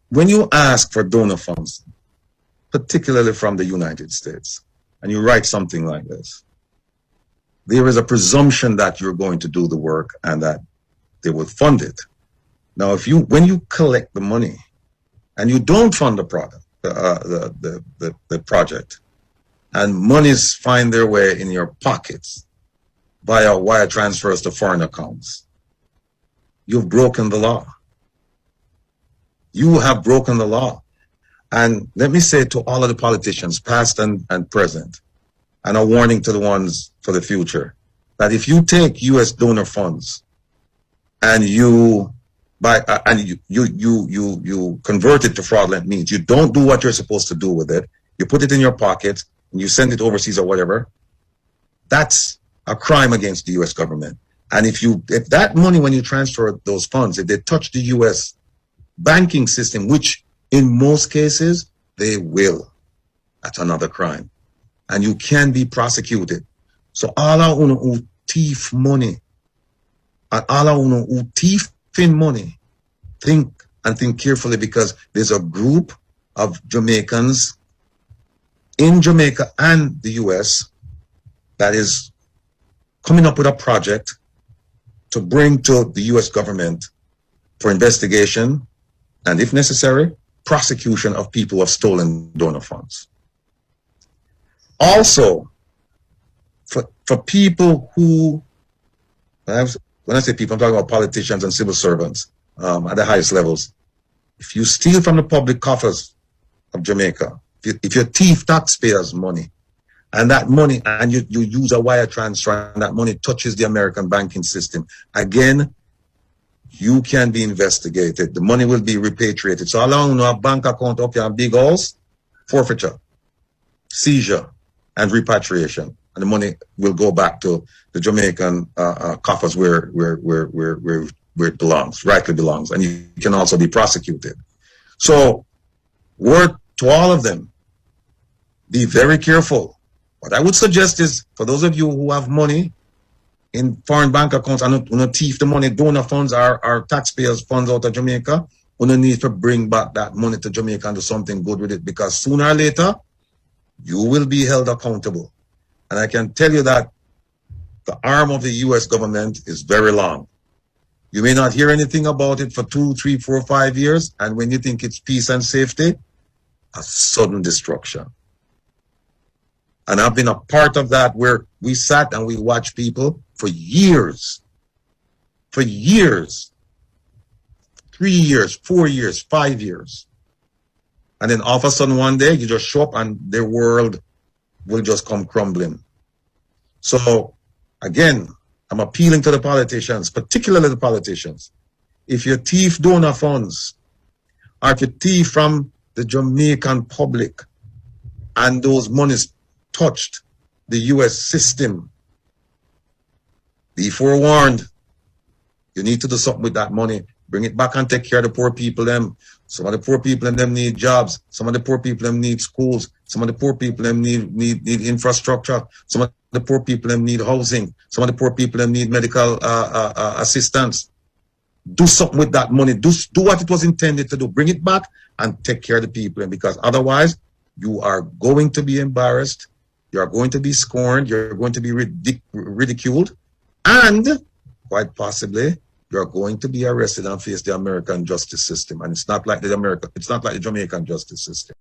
when you ask for donor funds, particularly from the United States, and you write something like this, there is a presumption that you're going to do the work and that they will fund it. Now, when you collect the money and you don't fund the product, the project, and monies find their way in your pockets via wire transfers to foreign accounts, you've broken the law. You have broken the law. And let me say to all of the politicians, past and present, and a warning to the ones for the future, that if you take U.S. donor funds and you convert it to fraudulent means, you don't do what you're supposed to do with it, you put it in your pocket and you send it overseas or whatever, that's a crime against the U.S. government. And if that money, when you transfer those funds, if they touch the U.S. banking system, which in most cases they will, that's another crime. And you can be prosecuted. So all our who thief money, and all our who thief in money, think carefully, because there's a group of Jamaicans in Jamaica and the US that is coming up with a project to bring to the US government for investigation and, if necessary, prosecution of people who have stolen donor funds. Also, for people who, when I say people, I'm talking about politicians and civil servants at the highest levels. If you steal from the public coffers of Jamaica, if you thief taxpayers' money, and that money, and you use a wire transfer, and that money touches the American banking system, again, you can be investigated. The money will be repatriated. So along a bank account up here and big house, forfeiture, seizure, and repatriation. And the money will go back to the Jamaican coffers where it belongs, rightly belongs. And you can also be prosecuted. So, word to all of them, be very careful. What I would suggest is, for those of you who have money in foreign bank accounts and not thief the money, donor funds are taxpayers' funds out of Jamaica, we don't need to bring back that money to Jamaica and do something good with it, because sooner or later, you will be held accountable. And I can tell you that the arm of the U.S. government is very long. You may not hear anything about it for 2, 3, 4, 5 years, and when you think it's peace and safety, a sudden destruction. And I've been a part of that, where we sat and we watched people for years, 3 years, 4 years, 5 years. And then all of a sudden one day you just show up and their world will just come crumbling. So again, I'm appealing to the politicians, particularly the politicians. If you thief donor funds, or if you thief from the Jamaican public, and those monies touched the U.S. system, be forewarned. You need to do something with that money. Bring it back and take care of the poor people them. Some of the poor people in them need jobs. Some of the poor people them need schools. Some of the poor people them need infrastructure. Some of the poor people them need housing. Some of the poor people them need medical assistance. Do something with that money. Do what it was intended to do. Bring it back and take care of the people. Because otherwise, you are going to be embarrassed. You are going to be scorned. You're going to be ridiculed. And quite possibly, you're going to be arrested and face the American justice system. And it's not like the Jamaican justice system.